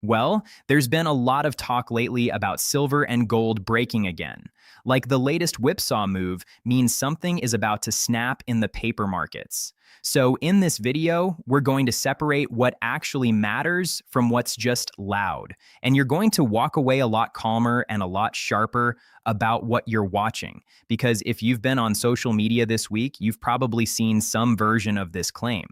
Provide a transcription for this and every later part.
Well, there's been a lot of talk lately about silver and gold breaking again. Like the latest whipsaw move means something is about to snap in the paper markets. So, in this video, we're going to separate what actually matters from what's just loud. And you're going to walk away a lot calmer and a lot sharper about what you're watching. Because if you've been on social media this week, you've probably seen some version of this claim.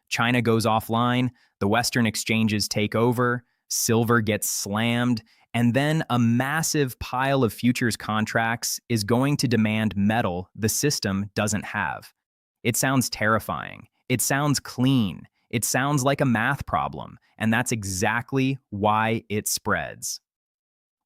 China goes offline, the Western exchanges take over, silver gets slammed, and then a massive pile of futures contracts is going to demand metal the system doesn't have. It sounds terrifying. It sounds clean. It sounds like a math problem, and that's exactly why it spreads.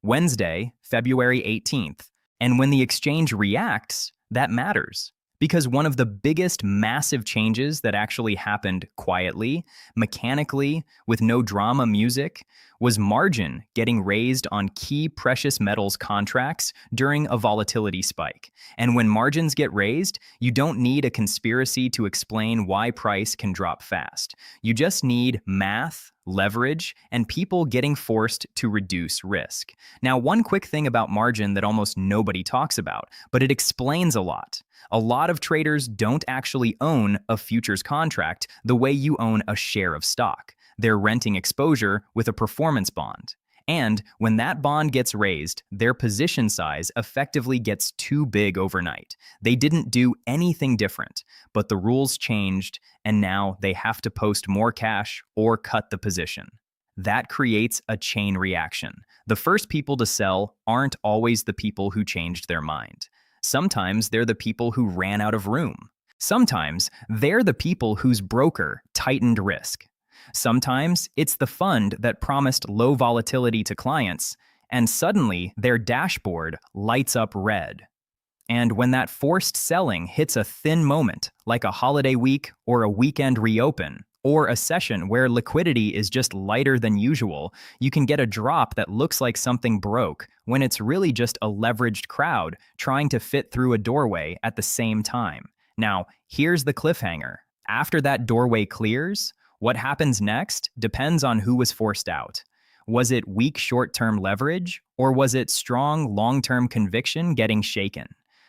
Wednesday, February 18th. And when the exchange reacts, that matters. Because one of the biggest massive changes that actually happened quietly, mechanically, with no drama music, was margin getting raised on key precious metals contracts during a volatility spike. And when margins get raised, you don't need a conspiracy to explain why price can drop fast. You just need math, leverage, and people getting forced to reduce risk. Now, one quick thing about margin that almost nobody talks about, but it explains a lot. A lot of traders don't actually own a futures contract the way you own a share of stock. They're renting exposure with a performance bond. And when that bond gets raised, their position size effectively gets too big overnight. They didn't do anything different, but the rules changed, and now they have to post more cash or cut the position. That creates a chain reaction. The first people to sell aren't always the people who changed their mind. Sometimes they're the people who ran out of room. Sometimes they're the people whose broker tightened risk. Sometimes it's the fund that promised low volatility to clients, and suddenly their dashboard lights up red. And when that forced selling hits a thin moment, like a holiday week or a weekend reopen, or a session where liquidity is just lighter than usual, you can get a drop that looks like something broke when it's really just a leveraged crowd trying to fit through a doorway at the same time. Now, here's the cliffhanger. After that doorway clears, what happens next depends on who was forced out. Was it weak short-term leverage, or was it strong long-term conviction getting shaken?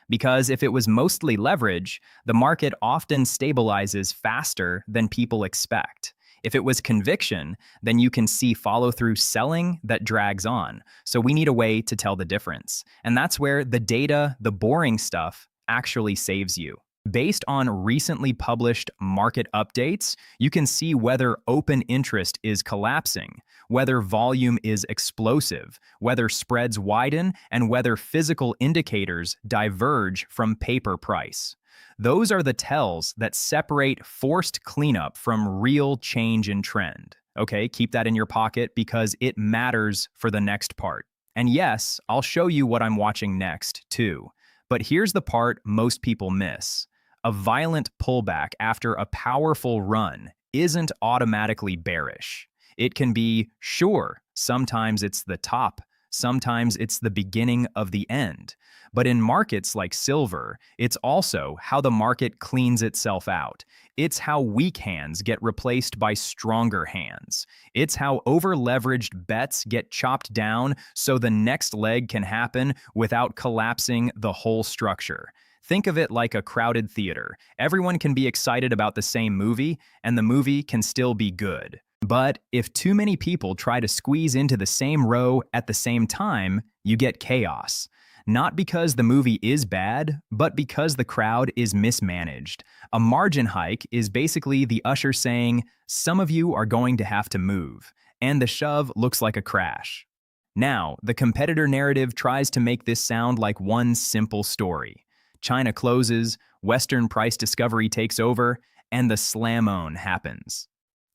Because if it was mostly leverage, the market often stabilizes faster than people expect. If it was conviction, then you can see follow-through selling that drags on. So we need a way to tell the difference. And that's where the data, the boring stuff, actually saves you. Based on recently published market updates, you can see whether open interest is collapsing, whether volume is explosive, whether spreads widen, and whether physical indicators diverge from paper price. Those are the tells that separate forced cleanup from real change in trend. Okay, keep that in your pocket because it matters for the next part. And yes, I'll show you what I'm watching next, too. But here's the part most people miss. A violent pullback after a powerful run isn't automatically bearish. It can be, sure, sometimes it's the top, sometimes it's the beginning of the end. But in markets like silver, it's also how the market cleans itself out. It's how weak hands get replaced by stronger hands. It's how over-leveraged bets get chopped down so the next leg can happen without collapsing the whole structure. Think of it like a crowded theater. Everyone can be excited about the same movie, and the movie can still be good. But if too many people try to squeeze into the same row at the same time, you get chaos. Not because the movie is bad, but because the crowd is mismanaged. A margin hike is basically the usher saying, some of you are going to have to move, and the shove looks like a crash. Now, the competitor narrative tries to make this sound like one simple story. China closes, Western price discovery takes over, and the slam-on happens.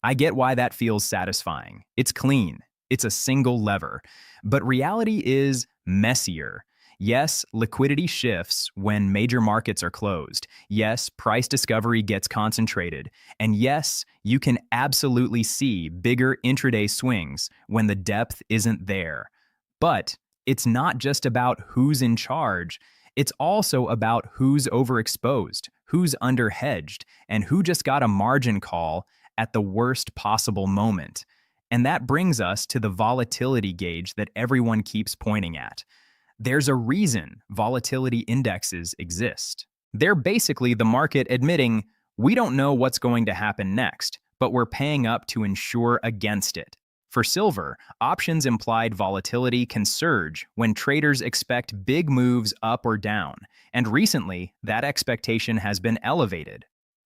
I get why that feels satisfying. It's clean. It's a single lever. But reality is messier. Yes, liquidity shifts when major markets are closed. Yes, price discovery gets concentrated. And yes, you can absolutely see bigger intraday swings when the depth isn't there. But it's not just about who's in charge. It's also about who's overexposed, who's underhedged, and who just got a margin call at the worst possible moment. And that brings us to the volatility gauge that everyone keeps pointing at. There's a reason volatility indexes exist. They're basically the market admitting, we don't know what's going to happen next, but we're paying up to insure against it. For silver, options-implied volatility can surge when traders expect big moves up or down, and recently, that expectation has been elevated.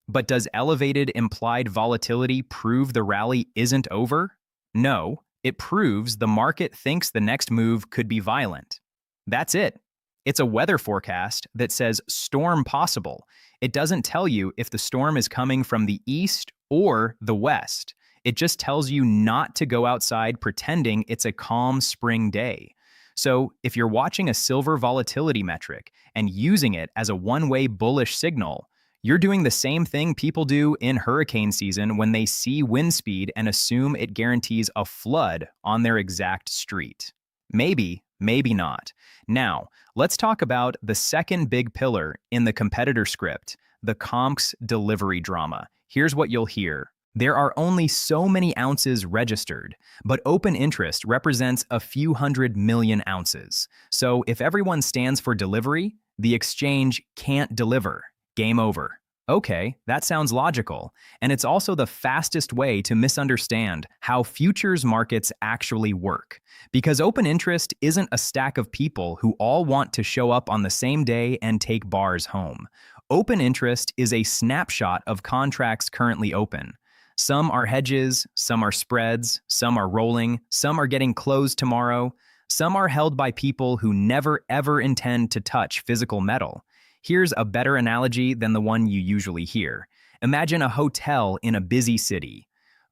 But does elevated implied volatility prove the rally isn't over? No, it proves the market thinks the next move could be violent. That's it. It's a weather forecast that says storm possible. It doesn't tell you if the storm is coming from the east or the west. It just tells you not to go outside pretending it's a calm spring day. So, if you're watching a silver volatility metric and using it as a one-way bullish signal, you're doing the same thing people do in hurricane season when they see wind speed and assume it guarantees a flood on their exact street. Maybe, maybe not. Now, let's talk about the second big pillar in the competitor script, the COMEX delivery drama. Here's what you'll hear. There are only so many ounces registered, but open interest represents a few 100 million ounces. So if everyone stands for delivery, the exchange can't deliver. Game over. Okay, that sounds logical, and it's also the fastest way to misunderstand how futures markets actually work. Because open interest isn't a stack of people who all want to show up on the same day and take bars home. Open interest is a snapshot of contracts currently open. Some are hedges, some are spreads, some are rolling, some are getting closed tomorrow, some are held by people who never ever intend to touch physical metal. Here's a better analogy than the one you usually hear. Imagine a hotel in a busy city.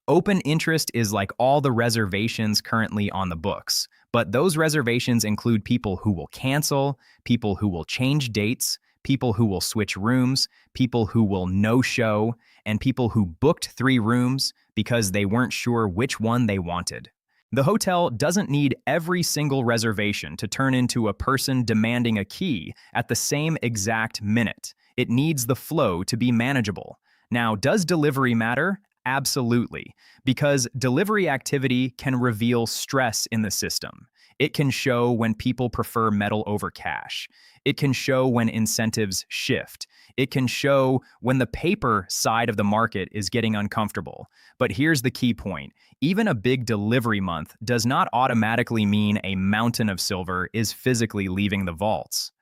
Open interest is like all the reservations currently on the books, but those reservations include people who will cancel, people who will change dates, people who will switch rooms, people who will no-show, and people who booked 3 rooms because they weren't sure which one they wanted. The hotel doesn't need every single reservation to turn into a person demanding a key at the same exact minute. It needs the flow to be manageable. Now, does delivery matter? Absolutely, because delivery activity can reveal stress in the system. It can show when people prefer metal over cash. It can show when incentives shift. It can show when the paper side of the market is getting uncomfortable. But here's the key point. Even a big delivery month does not automatically mean a mountain of silver is physically leaving the vaults.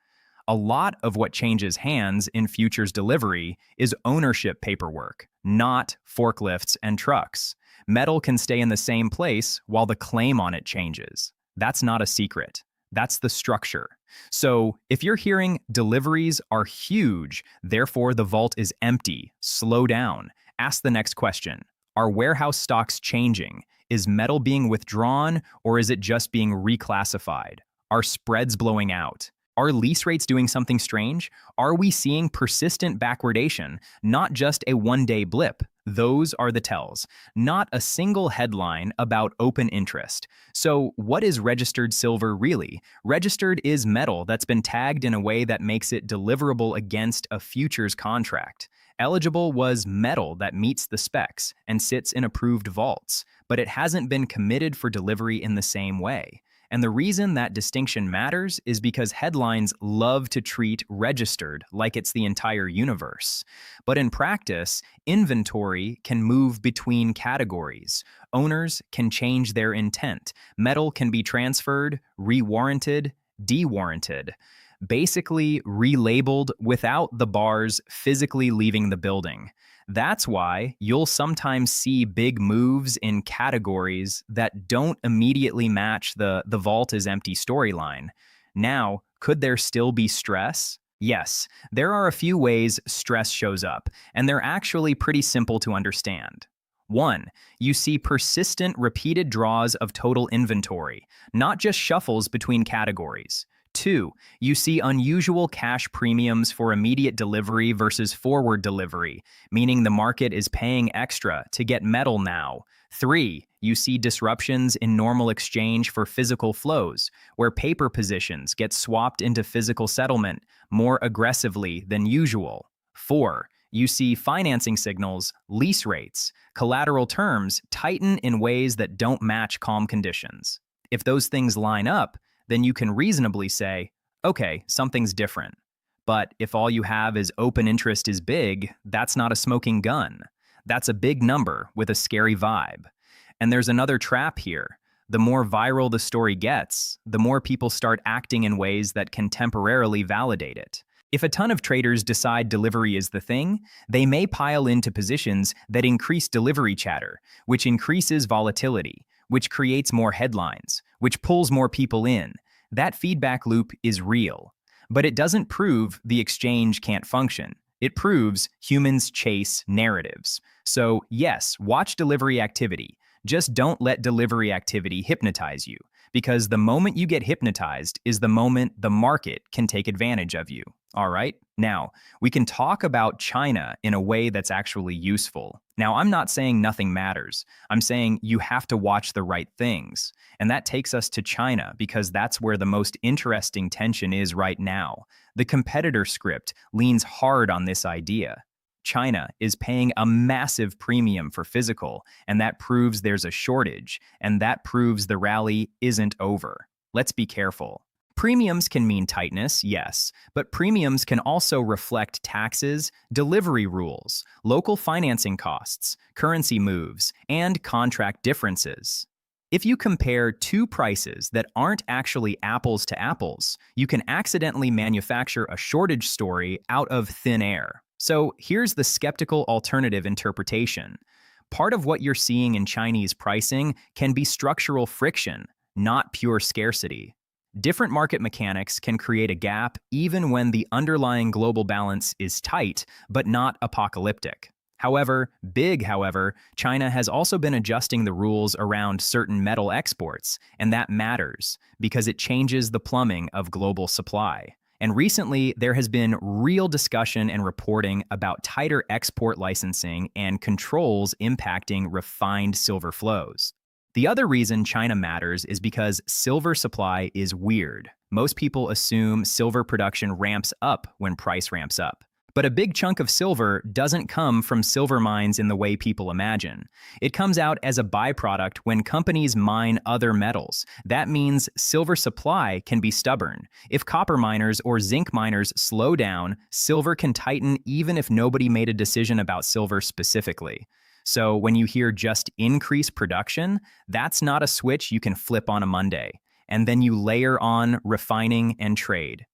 A lot of what changes hands in futures delivery is ownership paperwork, not forklifts and trucks. Metal can stay in the same place while the claim on it changes. That's not a secret. That's the structure. So if you're hearing deliveries are huge, therefore the vault is empty, slow down. Ask the next question. Are warehouse stocks changing? Is metal being withdrawn, or is it just being reclassified? Are spreads blowing out? Are lease rates doing something strange? Are we seeing persistent backwardation, not just a one-day blip? Those are the tells, not a single headline about open interest. So what is registered silver really? Registered is metal that's been tagged in a way that makes it deliverable against a futures contract. Eligible was metal that meets the specs and sits in approved vaults, but it hasn't been committed for delivery in the same way. And the reason that distinction matters is because headlines love to treat registered like it's the entire universe. But in practice, inventory can move between categories. Owners can change their intent. Metal can be transferred, re-warranted, de-warranted. Basically relabeled without the bars physically leaving the building. That's why you'll sometimes see big moves in categories that don't immediately match the vault is empty storyline. Now, could there still be stress? Yes, there are a few ways stress shows up, and they're actually pretty simple to understand. 1. You see persistent repeated draws of total inventory, not just shuffles between categories. 2. You see unusual cash premiums for immediate delivery versus forward delivery, meaning the market is paying extra to get metal now. 3. You see disruptions in normal exchange for physical flows, where paper positions get swapped into physical settlement more aggressively than usual. 4. You see financing signals, lease rates, collateral terms tighten in ways that don't match calm conditions. If those things line up, then you can reasonably say, okay, something's different. But if all you have is open interest is big, that's not a smoking gun. That's a big number with a scary vibe. And there's another trap here. The more viral the story gets, the more people start acting in ways that can temporarily validate it. If a ton of traders decide delivery is the thing, they may pile into positions that increase delivery chatter, which increases volatility, which creates more headlines, which pulls more people in. That feedback loop is real. But it doesn't prove the exchange can't function. It proves humans chase narratives. So yes, watch delivery activity. Just don't let delivery activity hypnotize you, because the moment you get hypnotized is the moment the market can take advantage of you. All right? Now, we can talk about China in a way that's actually useful. Now, I'm not saying nothing matters. I'm saying you have to watch the right things. And that takes us to China because that's where the most interesting tension is right now. The competitor script leans hard on this idea. China is paying a massive premium for physical, and that proves there's a shortage, and that proves the rally isn't over. Let's be careful. Premiums can mean tightness, yes, but premiums can also reflect taxes, delivery rules, local financing costs, currency moves, and contract differences. If you compare two prices that aren't actually apples to apples, you can accidentally manufacture a shortage story out of thin air. So here's the skeptical alternative interpretation. Part of what you're seeing in Chinese pricing can be structural friction, not pure scarcity. Different market mechanics can create a gap even when the underlying global balance is tight, but not apocalyptic. However, China has also been adjusting the rules around certain metal exports, and that matters because it changes the plumbing of global supply. And recently, there has been real discussion and reporting about tighter export licensing and controls impacting refined silver flows. The other reason China matters is because silver supply is weird. Most people assume silver production ramps up when price ramps up. But a big chunk of silver doesn't come from silver mines in the way people imagine. It comes out as a byproduct when companies mine other metals. That means silver supply can be stubborn. If copper miners or zinc miners slow down, silver can tighten even if nobody made a decision about silver specifically. So when you hear just increase production, that's not a switch you can flip on a Monday. And then you layer on refining and trade.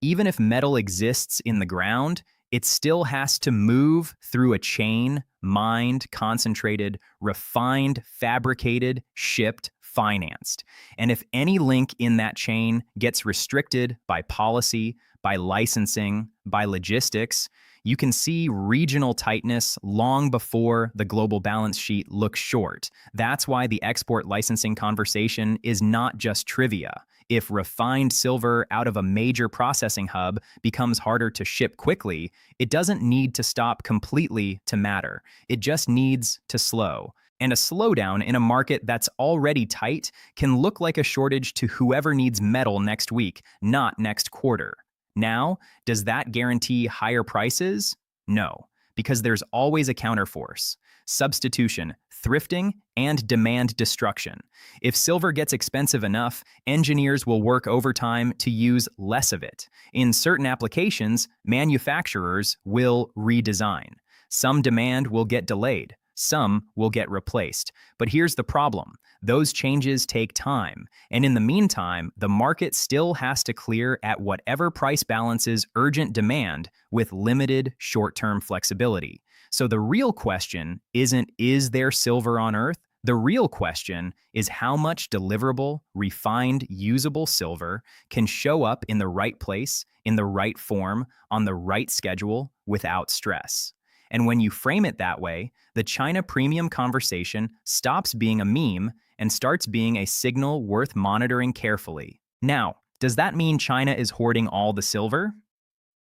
Even if metal exists in the ground, it still has to move through a chain, mined, concentrated, refined, fabricated, shipped, financed. And if any link in that chain gets restricted by policy, by licensing, by logistics, you can see regional tightness long before the global balance sheet looks short. That's why the export licensing conversation is not just trivia. If refined silver out of a major processing hub becomes harder to ship quickly, it doesn't need to stop completely to matter. It just needs to slow. And a slowdown in a market that's already tight can look like a shortage to whoever needs metal next week, not next quarter. Now, does that guarantee higher prices? No, because there's always a counterforce: substitution, thrifting, and demand destruction. If silver gets expensive enough, engineers will work overtime to use less of it. In certain applications, manufacturers will redesign. Some demand will get delayed. Some will get replaced. But here's the problem. Those changes take time. And in the meantime, the market still has to clear at whatever price balances urgent demand with limited short-term flexibility. So the real question isn't, is there silver on Earth? The real question is how much deliverable, refined, usable silver can show up in the right place, in the right form, on the right schedule, without stress. And when you frame it that way, the China premium conversation stops being a meme and starts being a signal worth monitoring carefully. Now, does that mean China is hoarding all the silver?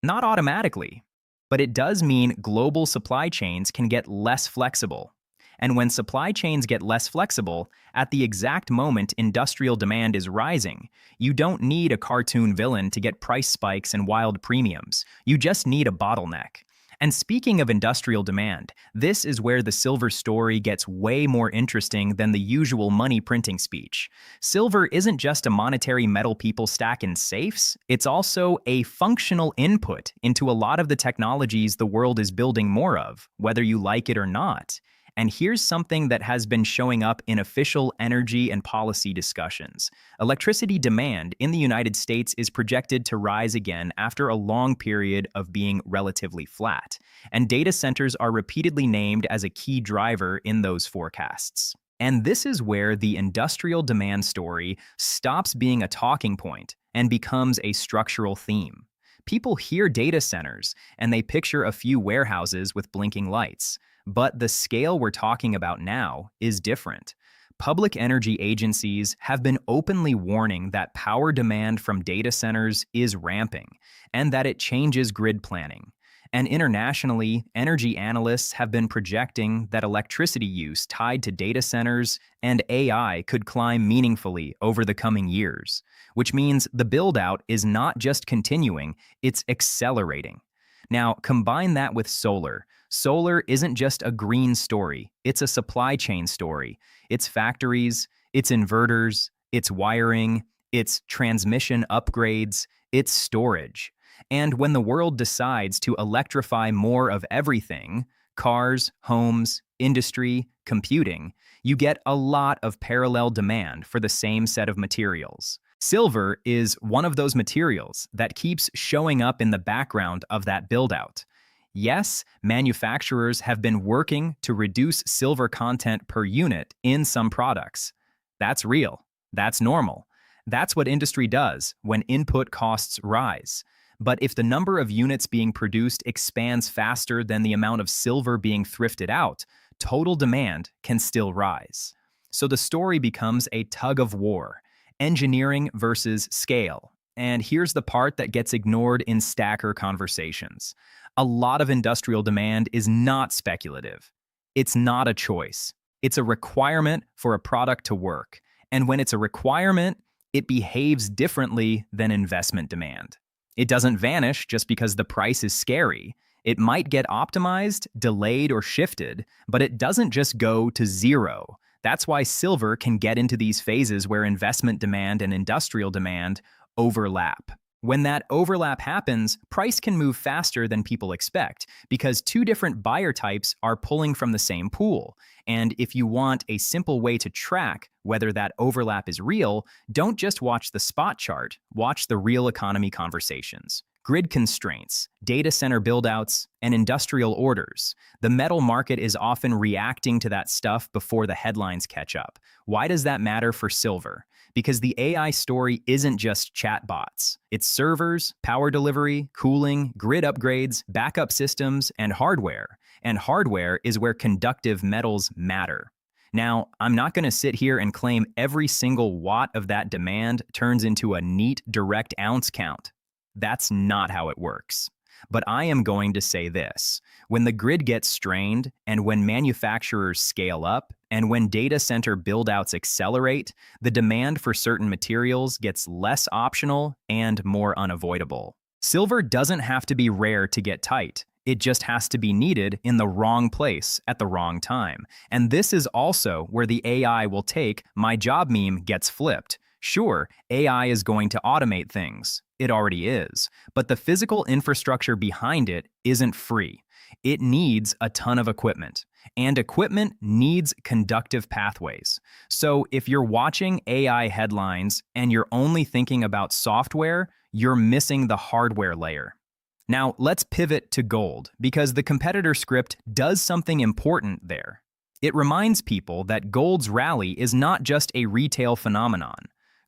Not automatically. But it does mean global supply chains can get less flexible. And when supply chains get less flexible, at the exact moment industrial demand is rising, you don't need a cartoon villain to get price spikes and wild premiums. You just need a bottleneck. And speaking of industrial demand, this is where the silver story gets way more interesting than the usual money printing speech. Silver isn't just a monetary metal people stack in safes, it's also a functional input into a lot of the technologies the world is building more of, whether you like it or not. And here's something that has been showing up in official energy and policy discussions. Electricity demand in the United States is projected to rise again after a long period of being relatively flat, and data centers are repeatedly named as a key driver in those forecasts. And this is where the industrial demand story stops being a talking point and becomes a structural theme. People hear data centers and they picture a few warehouses with blinking lights. But the scale we're talking about now is different. Public energy agencies have been openly warning that power demand from data centers is ramping and that it changes grid planning. And internationally, energy analysts have been projecting that electricity use tied to data centers and AI could climb meaningfully over the coming years, which means the build-out is not just continuing, it's accelerating. Now, combine that with solar. Solar isn't just a green story, it's a supply chain story. It's factories, it's inverters, it's wiring, it's transmission upgrades, it's storage. And when the world decides to electrify more of everything, cars, homes, industry, computing, you get a lot of parallel demand for the same set of materials. Silver is one of those materials that keeps showing up in the background of that build-out. Yes, manufacturers have been working to reduce silver content per unit in some products. That's real. That's normal. That's what industry does when input costs rise. But if the number of units being produced expands faster than the amount of silver being thrifted out, total demand can still rise. So the story becomes a tug of war, engineering versus scale. And here's the part that gets ignored in stacker conversations. A lot of industrial demand is not speculative. It's not a choice. It's a requirement for a product to work. And when it's a requirement, it behaves differently than investment demand. It doesn't vanish just because the price is scary. It might get optimized, delayed, or shifted, but it doesn't just go to zero. That's why silver can get into these phases where investment demand and industrial demand overlap. When that overlap happens, price can move faster than people expect because two different buyer types are pulling from the same pool. And if you want a simple way to track whether that overlap is real, don't just watch the spot chart, watch the real economy conversations. Grid constraints, data center buildouts, and industrial orders. The metal market is often reacting to that stuff before the headlines catch up. Why does that matter for silver? Because the AI story isn't just chatbots. It's servers, power delivery, cooling, grid upgrades, backup systems, and hardware. And hardware is where conductive metals matter. Now, I'm not going to sit here and claim every single watt of that demand turns into a neat direct ounce count. That's not how it works. But I am going to say this. When the grid gets strained, and when manufacturers scale up, and when data center build-outs accelerate, the demand for certain materials gets less optional and more unavoidable. Silver doesn't have to be rare to get tight. It just has to be needed in the wrong place at the wrong time. And this is also where the AI will take "my job" meme gets flipped. Sure, AI is going to automate things. It already is. But the physical infrastructure behind it isn't free. It needs a ton of equipment. And equipment needs conductive pathways. So if you're watching AI headlines and you're only thinking about software, you're missing the hardware layer. Now, let's pivot to gold, because the competitor script does something important there. It reminds people that gold's rally is not just a retail phenomenon.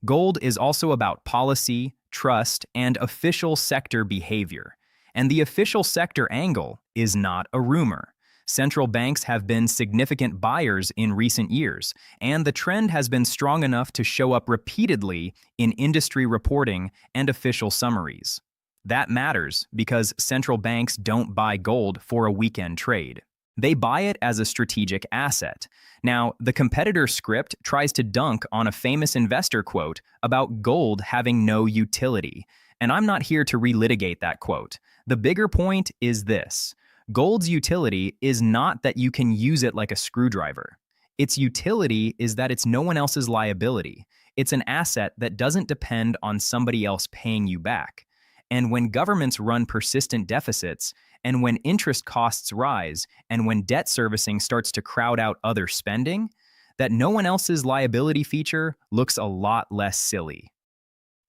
Gold is also about policy, trust, and official sector behavior. And the official sector angle is not a rumor. Central banks have been significant buyers in recent years, and the trend has been strong enough to show up repeatedly in industry reporting and official summaries. That matters because central banks don't buy gold for a weekend trade. They buy it as a strategic asset. Now, the competitor script tries to dunk on a famous investor quote about gold having no utility, and I'm not here to relitigate that quote. The bigger point is this. Gold's utility is not that you can use it like a screwdriver. Its utility is that it's no one else's liability. It's an asset that doesn't depend on somebody else paying you back. And when governments run persistent deficits, and when interest costs rise, and when debt servicing starts to crowd out other spending, that no one else's liability feature looks a lot less silly.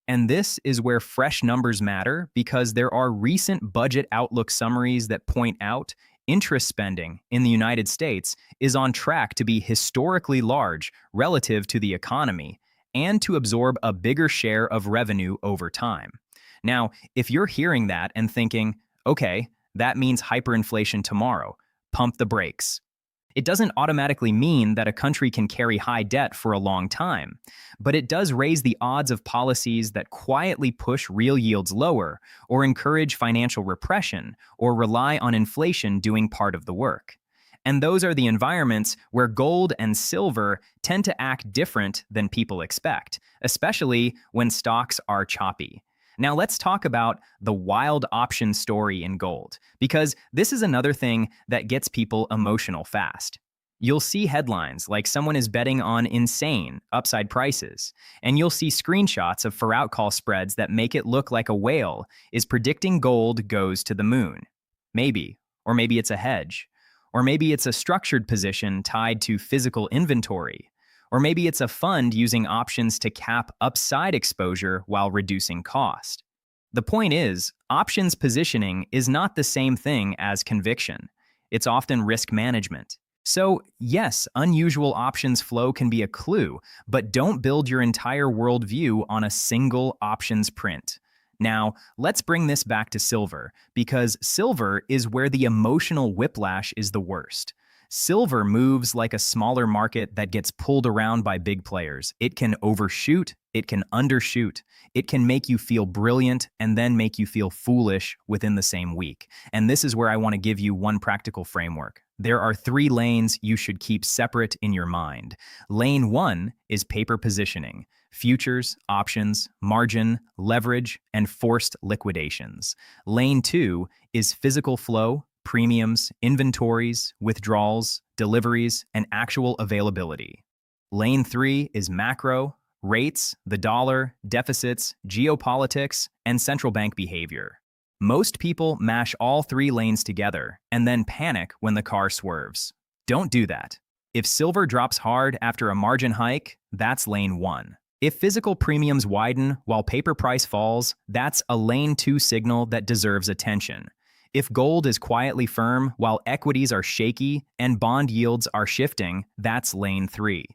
And this is where fresh numbers matter because there are recent budget outlook summaries that point out interest spending in the United States is on track to be historically large relative to the economy and to absorb a bigger share of revenue over time. Now, if you're hearing that and thinking, okay, that means hyperinflation tomorrow, pump the brakes. It doesn't automatically mean that a country can carry high debt for a long time, but it does raise the odds of policies that quietly push real yields lower, or encourage financial repression, or rely on inflation doing part of the work. And those are the environments where gold and silver tend to act different than people expect, especially when stocks are choppy. Now let's talk about the wild option story in gold, because this is another thing that gets people emotional fast. You'll see headlines like someone is betting on insane upside prices, and you'll see screenshots of for-out call spreads that make it look like a whale is predicting gold goes to the moon. Maybe, or maybe it's a hedge, or maybe it's a structured position tied to physical inventory. Or maybe it's a fund using options to cap upside exposure while reducing cost. The point is, options positioning is not the same thing as conviction. It's often risk management. So, yes, unusual options flow can be a clue, but don't build your entire worldview on a single options print. Now, let's bring this back to silver, because silver is where the emotional whiplash is the worst. Silver moves like a smaller market that gets pulled around by big players. It can overshoot, it can undershoot, it can make you feel brilliant and then make you feel foolish within the same week. And this is where I want to give you one practical framework. There are 3 lanes you should keep separate in your mind. Lane 1 is paper positioning: futures, options, margin, leverage, and forced liquidations. Lane 2 is physical flow: premiums, inventories, withdrawals, deliveries, and actual availability. Lane 3 is macro: rates, the dollar, deficits, geopolitics, and central bank behavior. Most people mash all 3 lanes together and then panic when the car swerves. Don't do that. If silver drops hard after a margin hike, that's lane 1. If physical premiums widen while paper price falls, that's a lane 2 signal that deserves attention. If gold is quietly firm while equities are shaky and bond yields are shifting, that's lane 3.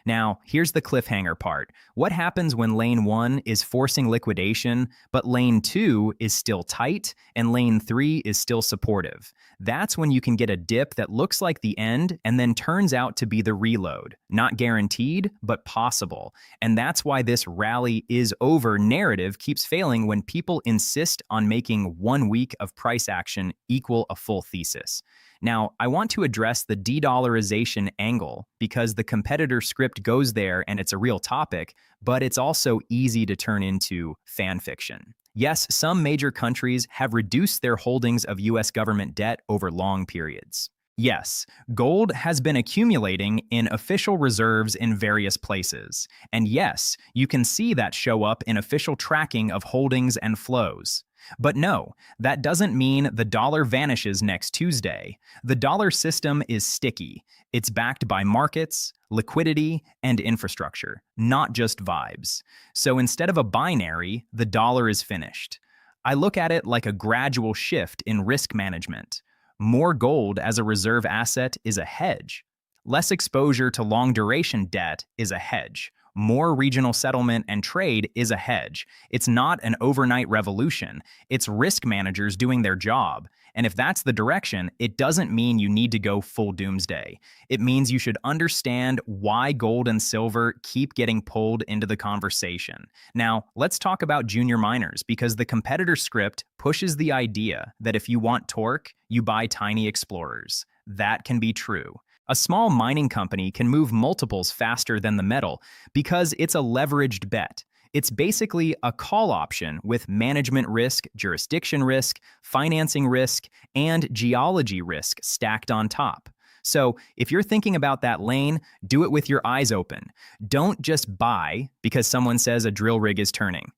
Now, here's the cliffhanger part. What happens when lane 1 is forcing liquidation, but lane 2 is still tight and lane 3 is still supportive? That's when you can get a dip that looks like the end and then turns out to be the reload. Not guaranteed, but possible. And that's why this rally is over narrative keeps failing when people insist on making 1 week of price action equal a full thesis. Now, I want to address the de-dollarization angle because the competitor script goes there and it's a real topic, but it's also easy to turn into fan fiction. Yes, some major countries have reduced their holdings of US government debt over long periods. Yes, gold has been accumulating in official reserves in various places. And yes, you can see that show up in official tracking of holdings and flows. But no, that doesn't mean the dollar vanishes next Tuesday. The dollar system is sticky. It's backed by markets, liquidity, and infrastructure, not just vibes. So instead of a binary, the dollar is finished. I look at it like a gradual shift in risk management. More gold as a reserve asset is a hedge. Less exposure to long-duration debt is a hedge. More regional settlement and trade is a hedge. It's not an overnight revolution. It's risk managers doing their job. And if that's the direction, it doesn't mean you need to go full doomsday. It means you should understand why gold and silver keep getting pulled into the conversation. Now, let's talk about junior miners, because the competitor script pushes the idea that if you want torque, you buy tiny explorers. That can be true. A small mining company can move multiples faster than the metal because it's a leveraged bet. It's basically a call option with management risk, jurisdiction risk, financing risk, and geology risk stacked on top. So if you're thinking about that lane, do it with your eyes open. Don't just buy because someone says a drill rig is turning.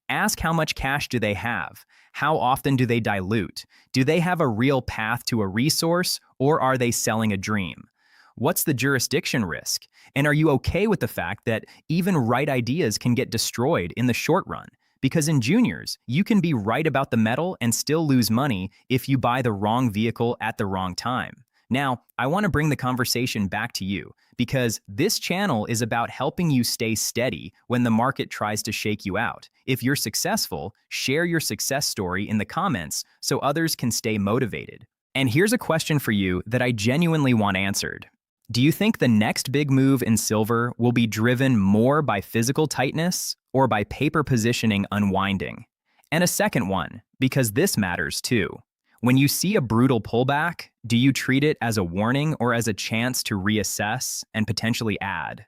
Ask how much cash do they have? How often do they dilute? Do they have a real path to a resource, or are they selling a dream? What's the jurisdiction risk? And are you okay with the fact that even right ideas can get destroyed in the short run? Because in juniors, you can be right about the metal and still lose money if you buy the wrong vehicle at the wrong time. Now, I want to bring the conversation back to you because this channel is about helping you stay steady when the market tries to shake you out. If you're successful, share your success story in the comments so others can stay motivated. And here's a question for you that I genuinely want answered. Do you think the next big move in silver will be driven more by physical tightness or by paper positioning unwinding? And a second one, because this matters too. When you see a brutal pullback, do you treat it as a warning or as a chance to reassess and potentially add?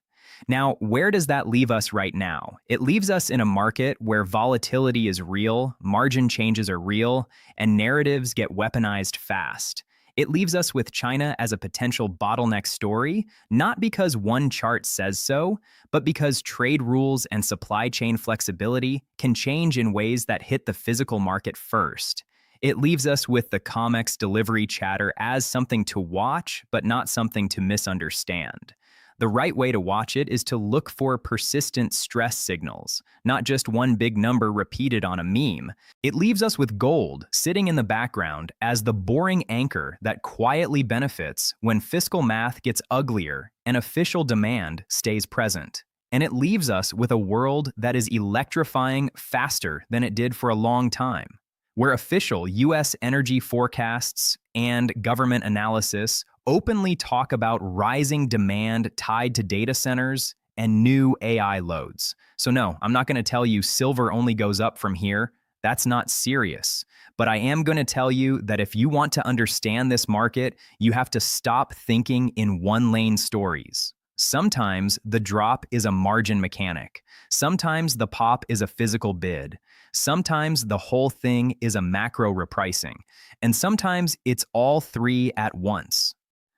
Now, where does that leave us right now? It leaves us in a market where volatility is real, margin changes are real, and narratives get weaponized fast. It leaves us with China as a potential bottleneck story, not because one chart says so, but because trade rules and supply chain flexibility can change in ways that hit the physical market first. It leaves us with the COMEX delivery chatter as something to watch, but not something to misunderstand. The right way to watch it is to look for persistent stress signals, not just one big number repeated on a meme. It leaves us with gold sitting in the background as the boring anchor that quietly benefits when fiscal math gets uglier and official demand stays present. And it leaves us with a world that is electrifying faster than it did for a long time, where official US energy forecasts and government analysis openly talk about rising demand tied to data centers and new AI loads. So no, I'm not going to tell you silver only goes up from here. That's not serious. But I am going to tell you that if you want to understand this market, you have to stop thinking in one-lane stories. Sometimes the drop is a margin mechanic. Sometimes the pop is a physical bid. Sometimes the whole thing is a macro repricing. And sometimes it's all three at once.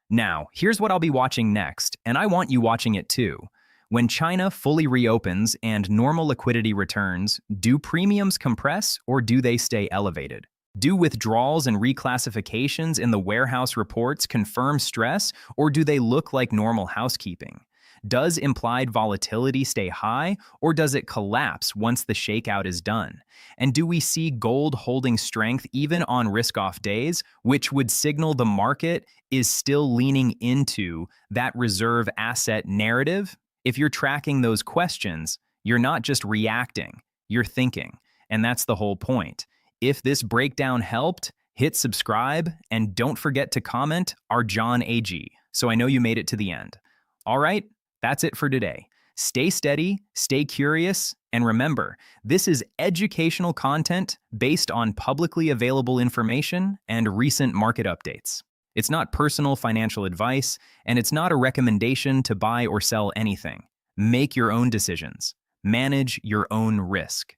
Now, here's what I'll be watching next, and I want you watching it too. When China fully reopens and normal liquidity returns, do premiums compress or do they stay elevated? Do withdrawals and reclassifications in the warehouse reports confirm stress, or do they look like normal housekeeping? Does implied volatility stay high, or does it collapse once the shakeout is done? And do we see gold holding strength even on risk-off days, which would signal the market is still leaning into that reserve asset narrative? If you're tracking those questions, you're not just reacting, you're thinking. And that's the whole point. If this breakdown helped, hit subscribe, and don't forget to comment our John AG, so I know you made it to the end. All right, that's it for today. Stay steady, stay curious, and remember, this is educational content based on publicly available information and recent market updates. It's not personal financial advice, and it's not a recommendation to buy or sell anything. Make your own decisions. Manage your own risk.